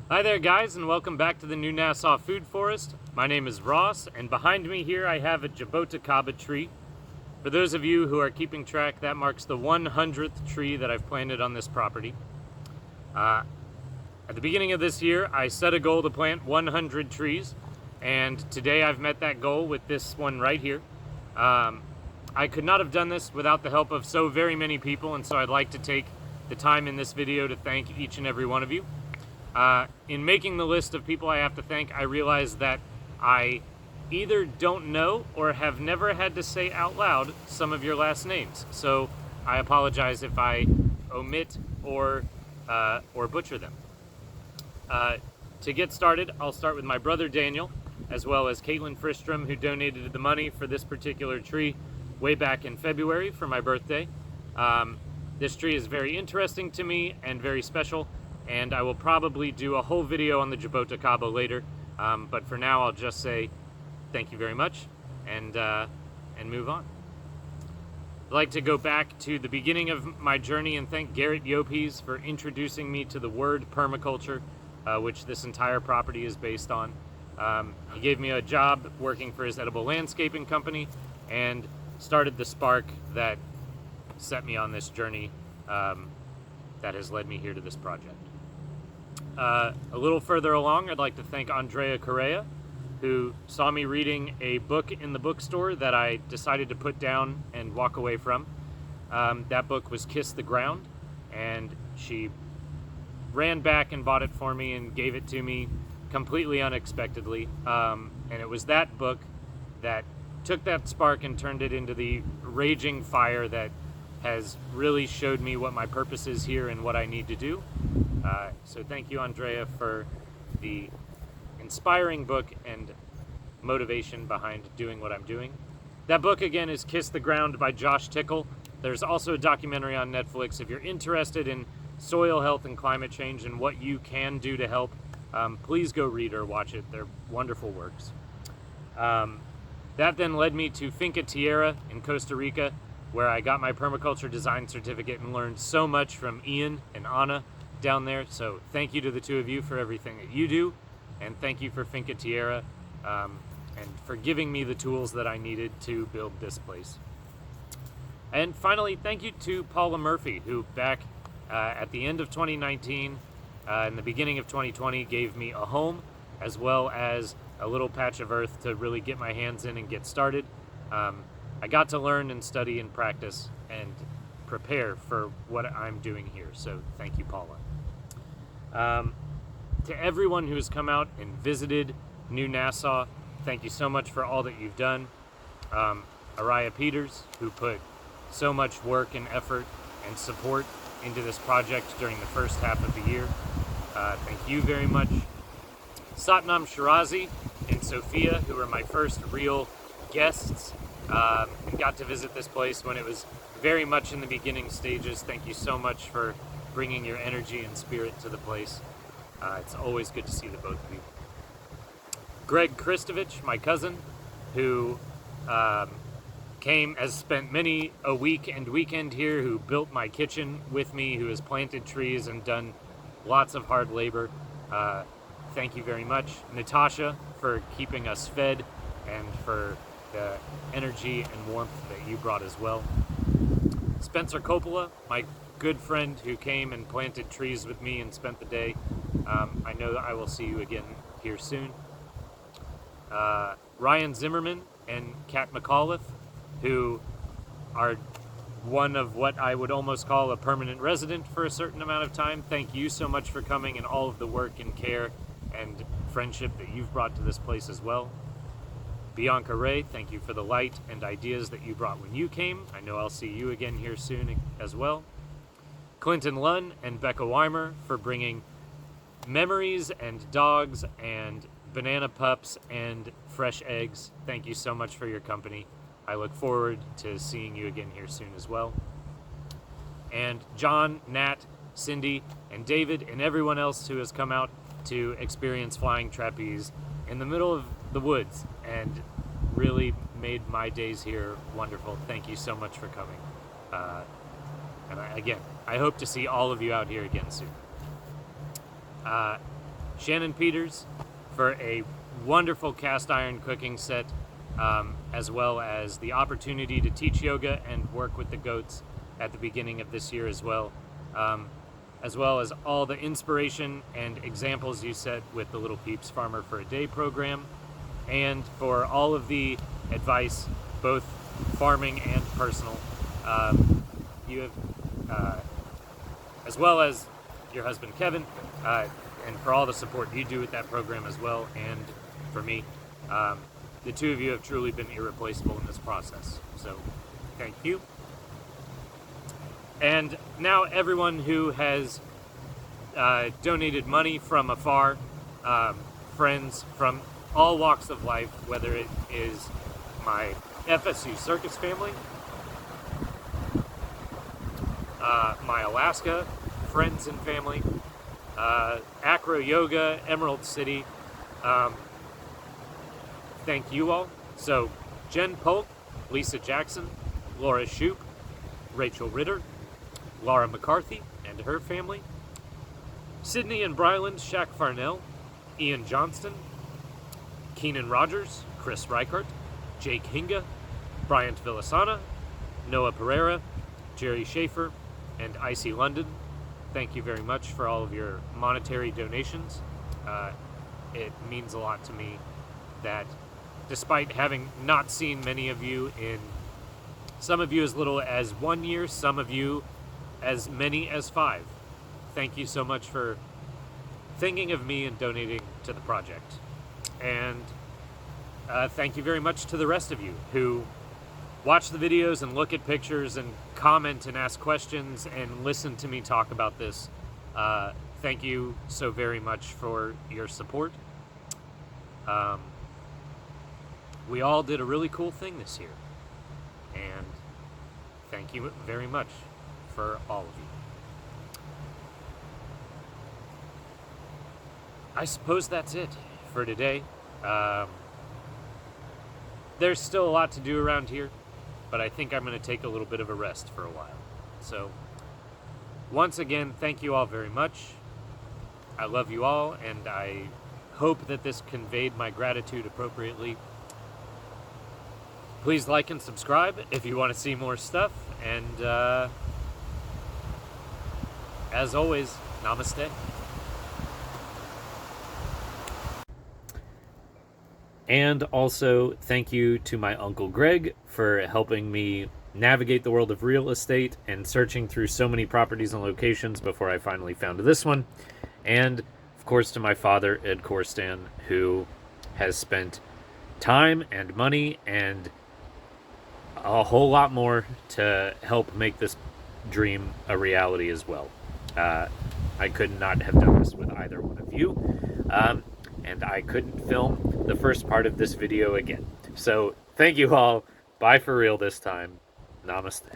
Hi there, guys, and welcome back to the New Nassau Food Forest. My name is Ross, and behind me here I have a Jabotacaba tree. For those of you who are keeping track, that marks the 100th tree that I've planted on this property. At the beginning of this year, I set a goal to plant 100 trees, and today I've met that goal with this one right here. I could not have done this without the help of so very many people, and so I'd like to take the time in this video to thank each and every one of you. In making the list of people I have to thank, I realized that I either don't know or have never had to say out loud some of your last names. So I apologize if I omit or butcher them. To get started, I'll start with my brother Daniel, as well as Caitlin Fristrom, who donated the money for this particular tree way back in February for my birthday. This tree is very interesting to me and very special, and I will probably do a whole video on the Jabotacaba later, but for now I'll just say thank you very much and move on. I'd like to go back to the beginning of my journey and thank Garrett Yopes for introducing me to the word permaculture, which this entire property is based on. He gave me a job working for his edible landscaping company and started the spark that set me on this journey that has led me here to this project. A little further along, I'd like to thank Andrea Correa, who saw me reading a book in the bookstore that I decided to put down and walk away from. That book was Kiss the Ground, and she ran back and bought it for me and gave it to me completely unexpectedly. And it was that book that took that spark and turned it into the raging fire that has really showed me what my purpose is here and what I need to do. So thank you, Andrea, for the inspiring book and motivation behind doing what I'm doing. That book, again, is Kiss the Ground by Josh Tickle. There's also a documentary on Netflix. If you're interested in soil health and climate change and what you can do to help, please go read or watch it. They're wonderful works. That then led me to Finca Tierra in Costa Rica, where I got my permaculture design certificate and learned so much from Ian and Anna down there. So thank you to the two of you for everything that you do, and thank you for Finca Tierra and for giving me the tools that I needed to build this place. And finally, thank you to Paula Murphy, who back at the end of 2019 and the beginning of 2020 gave me a home as well as a little patch of earth to really get my hands in and get started. I got to learn and study and practice and prepare for what I'm doing here. So thank you, Paula. To everyone who has come out and visited New Nassau, thank you so much for all that you've done. Araya Peters, who put so much work and effort and support into this project during the first half of the year. Thank you very much. Satnam Shirazi and Sophia, who were my first real guests and got to visit this place when it was very much in the beginning stages. Thank you so much for bringing your energy and spirit to the place. It's always good to see the both of you. Greg Kristovich, my cousin, who has spent many a week and weekend here, who built my kitchen with me, who has planted trees and done lots of hard labor. Thank you very much. Natasha, for keeping us fed and for the energy and warmth that you brought as well. Spencer Coppola, my good friend who came and planted trees with me and spent the day. I know that I will see you again here soon. Ryan Zimmerman and Kat McAuliffe, who are one of what I would almost call a permanent resident for a certain amount of time. Thank you so much for coming and all of the work and care and friendship that you've brought to this place as well. Bianca Ray, thank you for the light and ideas that you brought when you came. I know I'll see you again here soon as well. Clinton Lunn and Becca Weimer for bringing memories and dogs and banana pups and fresh eggs. Thank you so much for your company. I look forward to seeing you again here soon as well. And John, Nat, Cindy, and David, and everyone else who has come out to experience flying trapeze in the middle of the woods and really made my days here wonderful. Thank you so much for coming. Again, I hope to see all of you out here again soon. Shannon Peters for a wonderful cast iron cooking set, as well as the opportunity to teach yoga and work with the goats at the beginning of this year as well as all the inspiration and examples you set with the Little Peeps Farmer for a Day program, and for all of the advice, both farming and personal. You have, as well as your husband Kevin, and for all the support you do with that program as well, and for me. The two of you have truly been irreplaceable in this process, so thank you. And now everyone who has donated money from afar, friends from all walks of life, whether it is my FSU Circus family, my Alaska friends and family, Acro Yoga, Emerald City, thank you all. So Jen Polk, Lisa Jackson, Laura Shoup, Rachel Ritter, Laura McCarthy and her family, Sydney and Bryland Shaq Farnell, Ian Johnston, Keenan Rogers, Chris Reichert, Jake Hinga, Bryant Villasana, Noah Pereira, Jerry Schaefer, and Icy London. Thank you very much for all of your monetary donations. It means a lot to me that despite having not seen many of you in, some of you as little as 1 year, some of you as many as 5. Thank you so much for thinking of me and donating to the project. And thank you very much to the rest of you who watch the videos and look at pictures and comment and ask questions and listen to me talk about this. Thank you so very much for your support. We all did a really cool thing this year, and thank you very much for all of you. I suppose that's it for today. There's still a lot to do around here, but I think I'm going to take a little bit of a rest for a while. So, once again, thank you all very much. I love you all, and I hope that this conveyed my gratitude appropriately. Please like and subscribe if you want to see more stuff, and as always, namaste. And also, thank you to my Uncle Greg for helping me navigate the world of real estate and searching through so many properties and locations before I finally found this one. And, of course, to my father, Ed Korstan, who has spent time and money and a whole lot more to help make this dream a reality as well. I could not have done this with either one of you. And I couldn't film the first part of this video again. So, thank you all. Bye for real this time. Namaste.